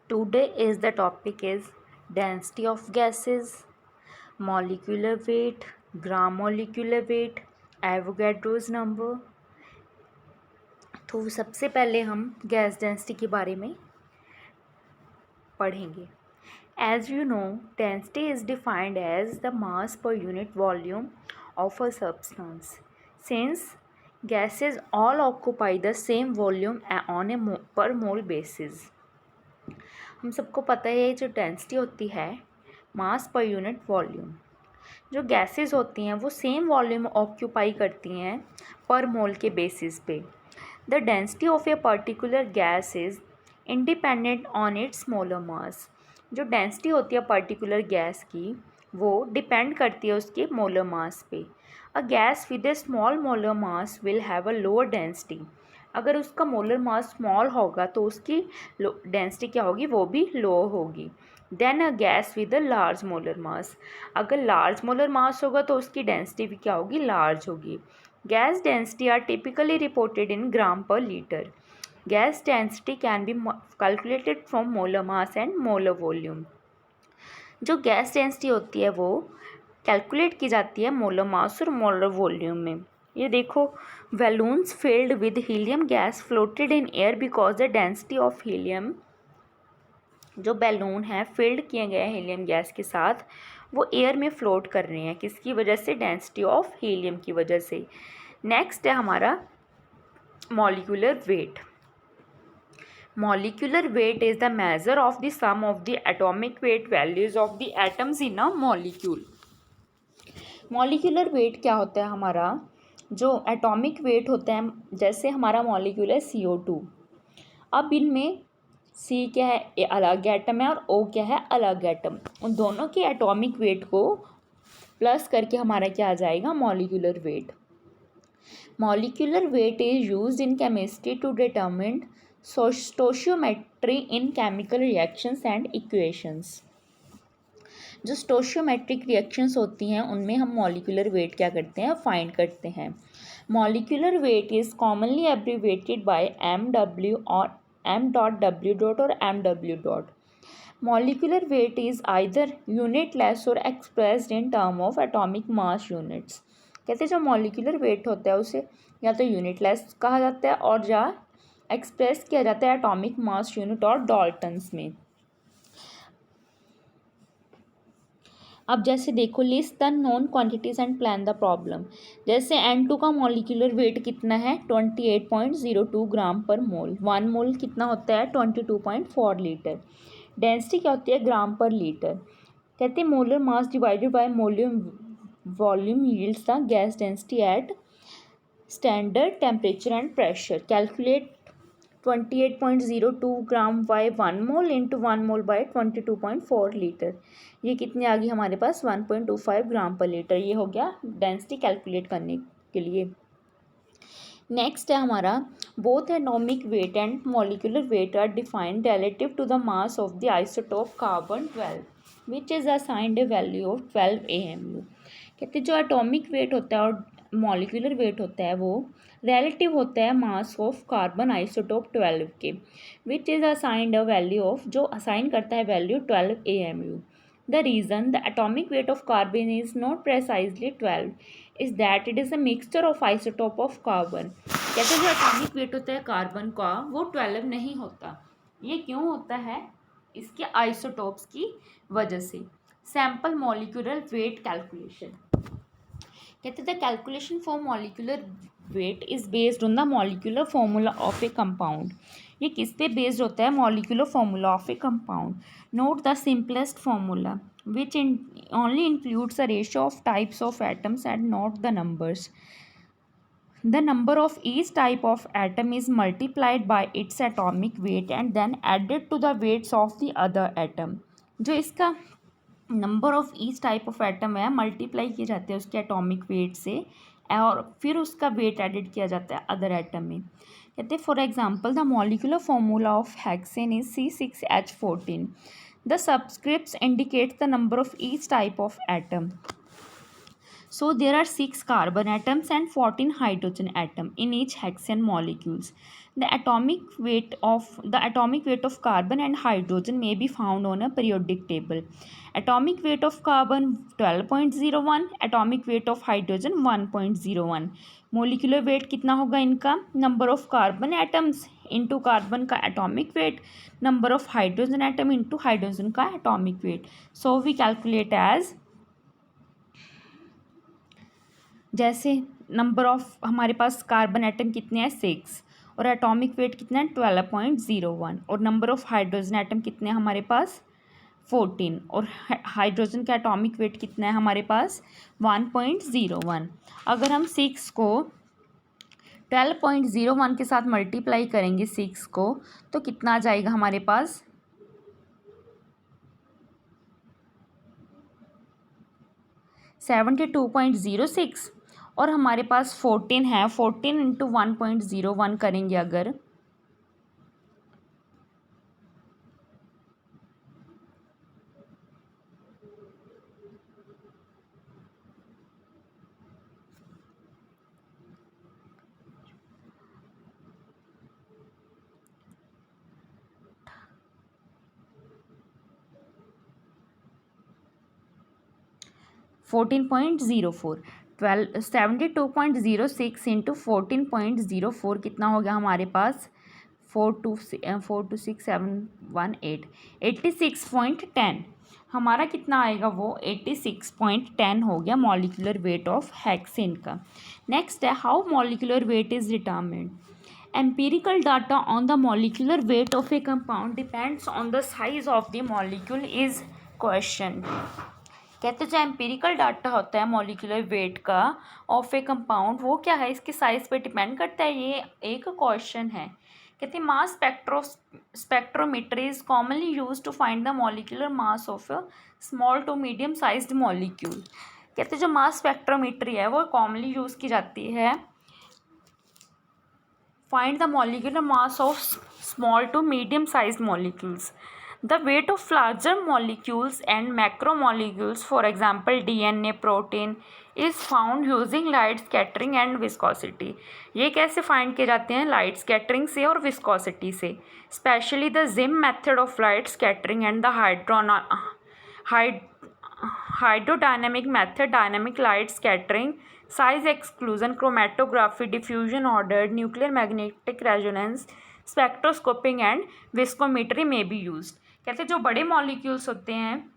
Today is the topic is density of gases, molecular weight, gram molecular weight, Avogadro's number। तो सबसे पहले हम gas density के बारे में पढ़ेंगे। As you know, density is defined as the mass per unit volume of a substance. Since gases all occupy the same volume on a per mole basis. हम सबको पता है जो डेंसिटी होती है मास पर यूनिट वॉल्यूम। जो gases होती हैं वो सेम वॉल्यूम ऑक्यूपाई करती हैं पर मोल के बेसिस पे। The density of a particular gas is independent on it's molar mass. जो डेंसिटी होती है पर्टिकुलर गैस की वो डिपेंड करती है उसके मोलर मास पे। अ gas with A small molar mass will have a lower density. अगर उसका मोलर मास स्मॉल होगा तो उसकी डेंसिटी क्या होगी, वो भी लो होगी। Then a gas with a large molar mass, अगर लार्ज मोलर मास होगा तो उसकी डेंसिटी भी क्या होगी, लार्ज होगी। Gas density are typically reported in gram per litre. Gas density can be calculated from molar mass and molar volume. जो gas density होती है वो कैलकुलेट की जाती है मोलर मास और मोलर वॉल्यूम में। ये देखो, balloons filled with helium gas floated in air because the density of helium, जो बैलून है फिल्ड किए गए हीलियम गैस के साथ वो एयर में फ्लोट कर रहे हैं, किसकी वजह से, डेंसिटी ऑफ हीलियम की वजह से। नेक्स्ट है हमारा molecular weight. Molecular weight is the measure of the sum of the atomic weight values of the atoms in a molecule. Molecular weight क्या होता है हमारा, जो एटॉमिक वेट होता है, जैसे हमारा मॉलिक्यूल है CO2। अब इनमें C क्या है, ए अलग एटम है, और O क्या है, अलग एटम। उन दोनों के एटॉमिक वेट को प्लस करके हमारा क्या आ जाएगा, molecular weight. Molecular weight is used in chemistry to determine stoichiometry in chemical reactions and equations. जो स्टोशियोमेट्रिक रिएक्शंस होती हैं उनमें हम मॉलिक्यूलर वेट क्या करते हैं, फाइंड करते हैं। Molecular weight is commonly abbreviated by MW और M.W. और MW. Molecular weight is either unitless और expressed in term of atomic mass units. कहते हैं जो मॉलिक्यूलर वेट होता है उसे या तो यूनिटलेस कहा जाता है और या एक्सप्रेस किया जाता है एटॉमिक मास यूनिट और डाल्टन्स में। अब जैसे देखो, list the non quantities and plan the problem. जैसे N2 का मॉलिक्यूलर वेट कितना है, 28.02 ग्राम पर मोल। 1 मोल कितना होता है, 22.4 लीटर। डेंसिटी क्या होती है, ग्राम पर लीटर। कहते हैं molar mass divided by volume yields the gas density at standard temperature and pressure. Calculate 28.02 gram by 1 mole into 1 mole by 22.4 litre. ये कितनी आ गई हमारे पास, 1.25 ग्राम पर लीटर। ये हो गया डेंसिटी कैलकुलेट करने के लिए। नेक्स्ट है हमारा, both atomic weight and molecular weight are defined relative to the mass of the isotope carbon 12 which is assigned a value of 12 AMU। कहते हैं जो एटॉमिक वेट होता है और मॉलिक्यूलर वेट होता है वो रिलेटिव होता है मास ऑफ कार्बन आइसोटोप 12 के, विच is assigned a value of, जो असाइन करता है value 12 AMU। The reason the atomic weight of carbon is not precisely 12 is that it is a mixture of isotope of carbon। कहते हैं जो atomic weight होता है carbon का वो 12 नहीं होता। ये क्यों होता है, इसके आइसोटोप्स की वजह से। Sample molecular weight calculation. कहते हैं the calculation for molecular weight is based on the molecular formula of A compound. ये किस पे बेस्ड होता है, molecular formula of A compound. Note the simplest formula which only includes a ratio of types of atoms and not the numbers. The number of each type of atom is multiplied by its atomic weight and then added to the weights of the other atom. जो इसका number of each type of atom है multiply किए जाते हैं उसके atomic weight से और फिर उसका वेट एडिड किया जाता है अदर एटम में। कहते हैं for example the molecular formula of hexane is C6H14। The subscripts indicates the number of each type of atom. So there are 6 carbon atoms and 14 hydrogen atom in each hexane molecules. The atomic weight of carbon and hydrogen may be found on a periodic table. Atomic weight of carbon 12.01, atomic weight of hydrogen 1.01. Molecular weight कितना होगा इनका? Number of carbon atoms into carbon का atomic weight, number of hydrogen atom into hydrogen का atomic weight. So we calculate as, जैसे number of हमारे पास carbon atom कितने हैं 6 और एटॉमिक वेट कितना है 12.01 और नंबर ऑफ हाइड्रोजन एटम कितने हैं हमारे पास 14 और हाइड्रोजन का एटॉमिक वेट कितना है हमारे पास 1.01. अगर हम 6 को 12.01 के साथ मल्टीप्लाई करेंगे 6 को तो कितना आ जाएगा हमारे पास 72.06 और हमारे पास 14 है. 14 इंटू 1.01 करेंगे अगर 14.04 72.06 इंटू 14.04 कितना हो गया हमारे पास 42678 86.10. हमारा कितना आएगा वो 86.10 हो गया मॉलिक्यूलर वेट ऑफ हेक्सेन का. नेक्स्ट है how molecular weight is determined. Empirical data on the molecular weight of a compound depends on the size of the molecule is question. कहते हैं जो एम्पिरिकल डाटा होता है मॉलिक्यूलर वेट का of A compound वो क्या है इसके साइज पे डिपेंड करता है. ये एक क्वेश्चन है. कहते हैं mass spectrometer is commonly use to find the molecular mass of a small to medium sized molecule. कहते हैं जो मास स्पेक्ट्रोमीट्री है वो कॉमनली यूज की जाती है find the molecular mass of small to medium sized molecules. The weight of larger molecules and macromolecules, for example DNA, protein, is found using light scattering and viscosity. ये कैसे find किए जाते हैं? Light scattering से और viscosity से. Specially the Zimm method of light scattering and the hydrodynamic method, dynamic light scattering, size exclusion, chromatography, diffusion order, nuclear magnetic resonance, spectroscoping and viscometry में be used. कहते हैं जो बड़े मॉलिक्यूल्स होते हैं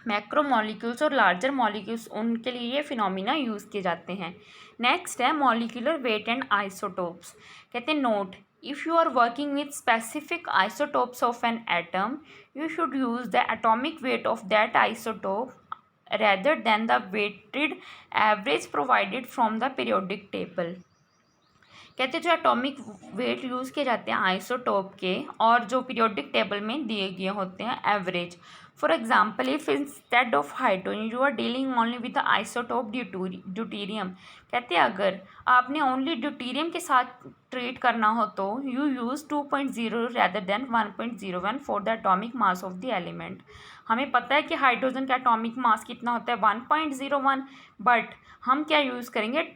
मैक्रो मॉलिक्यूल्स और larger molecules उनके लिए ये फिनोमिना यूज़ किए जाते हैं. नेक्स्ट है मॉलिक्यूलर वेट एंड आइसोटोप्स. कहते हैं note if you are working with specific isotopes of an atom you should use the atomic weight of that isotope rather than the weighted average provided from the periodic table. कहते हैं जो atomic weight use किए जाते हैं isotope के और जो periodic table में दिए गए होते हैं average. For example if instead of hydrogen you are dealing only with the isotope deuterium. कहते हैं अगर आपने ओनली ड्यूटीरियम के साथ ट्रीट करना हो तो you use 2.0 rather than 1.01 for the atomic mass of the element. हमें पता है कि हाइड्रोजन का एटॉमिक मास कितना होता है 1.01 बट हम क्या यूज़ करेंगे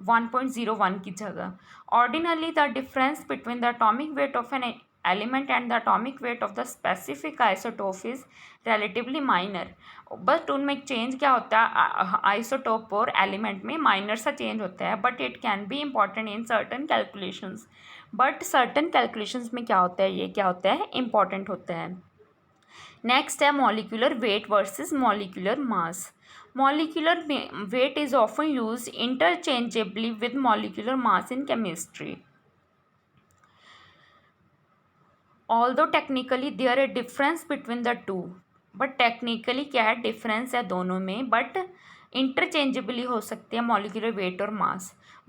1.01 की जगह. Ordinarily the difference between the atomic weight of an element and the atomic weight of the specific isotope is relatively minor. But उनमें चेंज क्या होता है आइसोटोप और एलिमेंट में माइनर सा चेंज होता है but it can be important in certain calculations. But certain calculations में क्या होता है ये क्या होता है इम्पॉर्टेंट होता है. नेक्स्ट है molecular weight versus molecular mass. Molecular weight is often used interchangeably with molecular mass in chemistry. Although technically there is a difference between the two, but technically क्या है difference है दोनों में but interchangeably हो सकते हैं molecular weight और mass.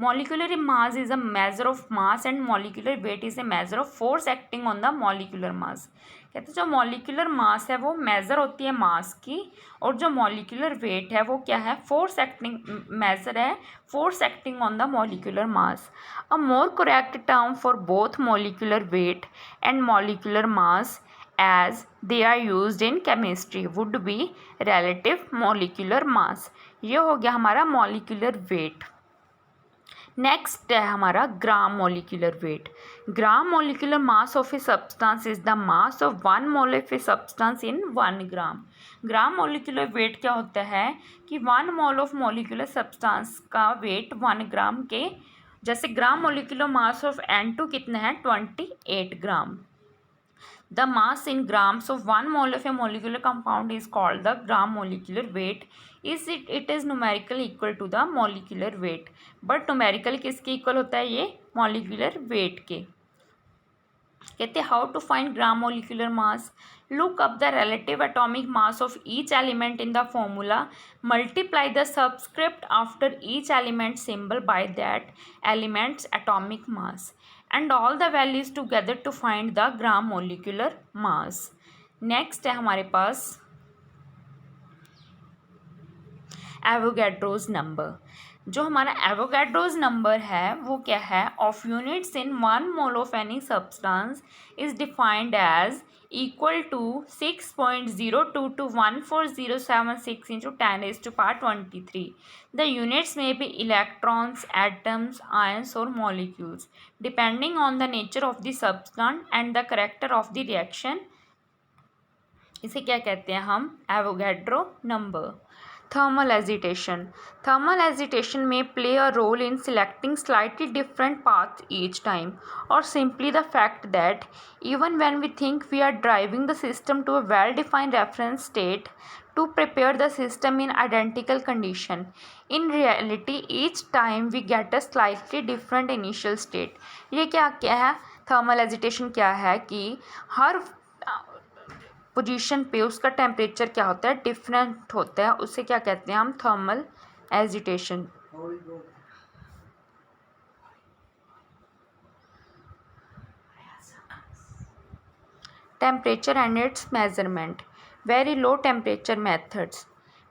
Molecular mass is a measure of mass and molecular weight is a measure of force acting on the molecular mass. कहते हैं जो मॉलिक्यूलर मास है वो मेज़र होती है मास की और जो मॉलिक्यूलर वेट है वो क्या है फोर्स एक्टिंग मेज़र है force acting on the molecular mass. A more correct term for both molecular weight and molecular mass as they are used in chemistry would be relative molecular mass. ये हो गया हमारा molecular wait. Next है हमारा gram molecular weight. Gram molecular mass of a substance is the mass of 1 mole of a substance in 1 gram. Gram molecular weight क्या होता है कि 1 मोल ऑफ मोलिकुलर सब्सटेंस का वेट 1 ग्राम के, जैसे gram molecular mass of N2 कितना है 28 ग्राम। The mass in grams of 1 mole of a molecular compound is called the gram molecular weight. It is numerically equal to the molecular weight. But numerically किसके equal होता है ये molecular weight के। कहते हैं how to find gram molecular mass. Look up the relative atomic mass of each element in the formula. Multiply the subscript after each element symbol by that element's atomic mass and all the values together to find the gram molecular mass. Next है हमारे पास Avogadro's number. जो हमारा Avogadro's number है वो क्या है, of units in 1 mole of any substance is defined as equal to 6.02 to 14076 into 10⁻23. The units may be electrons, atoms, ions or molecules depending on the nature of the substance and the character of the reaction. इसे क्या कहते हैं हम, Avogadro number. Thermal agitation. Thermal agitation may play a role in selecting slightly different paths each time, or simply the fact that even when we think we are driving the system to a well-defined reference state to prepare the system in identical condition, in reality each time we get a slightly different initial state. ये क्या है, thermal agitation क्या है कि हर position पे उसका temperature क्या होता है, डिफरेंट होता है, उसे क्या कहते हैं हम, thermal agitation. Temperature and it's measurement. Very low temperature methods.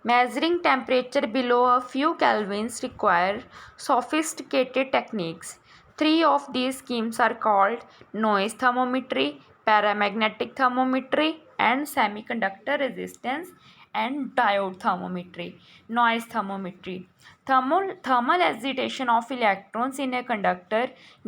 Measuring temperature below a few kelvins require sophisticated techniques. 3 of these schemes are called noise thermometry, paramagnetic thermometry, and semiconductor resistance and diode thermometry. Noise thermometry. Thermal agitation of electrons in a conductor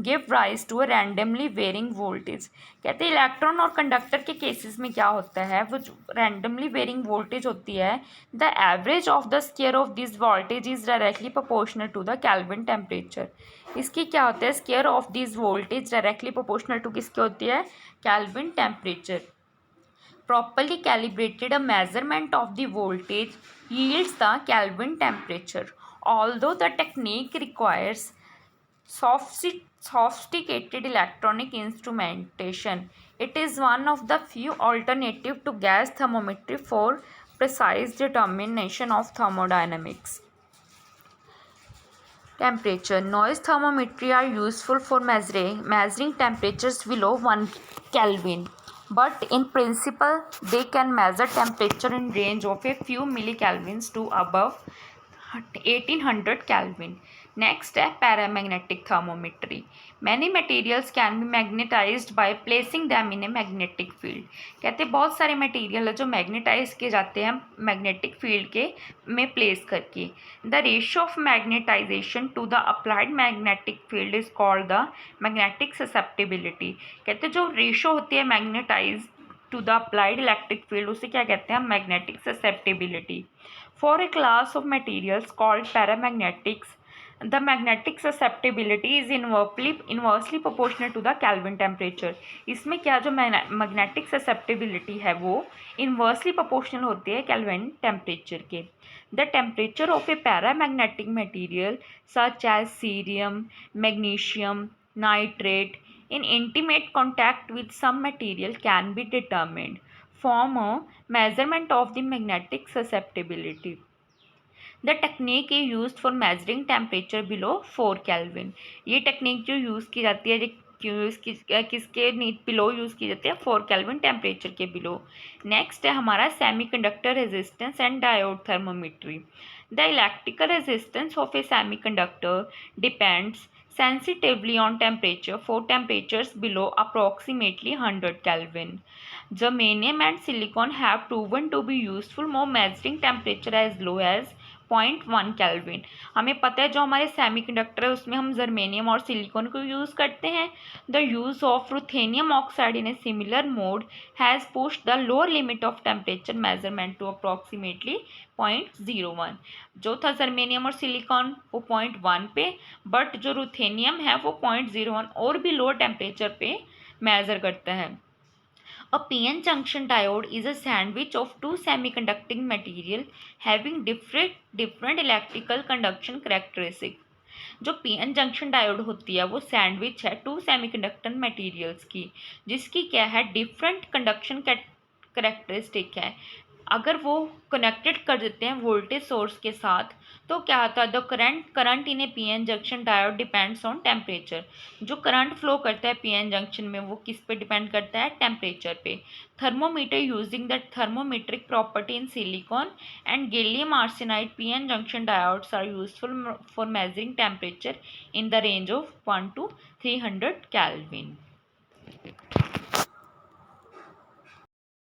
give rise to a randomly varying voltage. कहते हैं electron और conductor के cases में क्या होता है, वो randomly varying voltage होती है। The average of the square of this voltage is directly proportional to the Kelvin temperature. इसकी क्या होता है, square of this voltage directly proportional to किसके होती है, Kelvin temperature. Properly calibrated, a measurement of the voltage yields the Kelvin temperature. Although the technique requires sophisticated electronic instrumentation, it is one of the few alternatives to gas thermometry for precise determination of thermodynamics. Temperature. Noise thermometry are useful for measuring temperatures below 1 Kelvin. But in principle, they can measure temperature in range of a few millikelvins to above 1800 Kelvin. Next है paramagnetic thermometry. Many materials can be magnetized by placing them in a magnetic field. कहते बहुत सारे material है जो magnetise किए जाते हैं magnetic field के में प्लेस करके। The ratio of magnetization to the applied magnetic field is called the magnetic susceptibility. कहते जो रेशियो होती है magnetize to the applied electric field उसे क्या कहते हैं, magnetic susceptibility. For a class of materials called paramagnetics, the magnetic susceptibility is inversely proportional to the Kelvin temperature. इसमें क्या जो magnetic susceptibility है वो inversely proportional होती है Kelvin temperature के। The temperature of a paramagnetic material such as cerium, magnesium, nitrate in intimate contact with some material can be determined from a measurement of the magnetic susceptibility. The technique is used for measuring temperature below 4 Kelvin. ये technique जो use की जाती है किसके below use की जाती है, 4 Kelvin temperature के बिलो। नेक्स्ट है हमारा semiconductor resistance and diode thermometry. The electrical resistance of A semiconductor depends sensitively on temperature for temperatures below approximately 100 Kelvin. Germanium and silicon have proven to be useful for measuring temperature as low as 0.1 kelvin. हमें पता है जो हमारे semiconductor है उसमें हम germanium और silicon को यूज़ करते हैं। The use of ruthenium oxide in a similar mode has pushed the lower limit of temperature measurement to approximately 0.01। जो था जर्मेनियम और सिलिकॉन वो 0.1 पे, बट जो रुथेनियम है वो 0.01 और भी लोअर टेम्परेचर पे मेजर करता है। A PN junction diode is a sandwich of two semiconducting material having different electrical conduction characteristics। जो PN जंक्शन डायोड होती है वो सैंडविच है टू सेमीकंडक्टर मटेरियल्स की, जिसकी क्या है डिफरेंट कंडक्शन करेक्टरिस्टिक है। अगर वो कनेक्टेड कर देते हैं वोल्टेज सोर्स के साथ तो क्या होता है, the current in A PN junction diode depends on temperature. जो करंट फ्लो करता है PN जंक्शन में वो किस पे डिपेंड करता है, टेम्परेचर पे। Thermometer using the thermometric property in silicon and gallium arsenide PN junction diodes are useful for measuring temperature in the range of 1 to 300 Kelvin।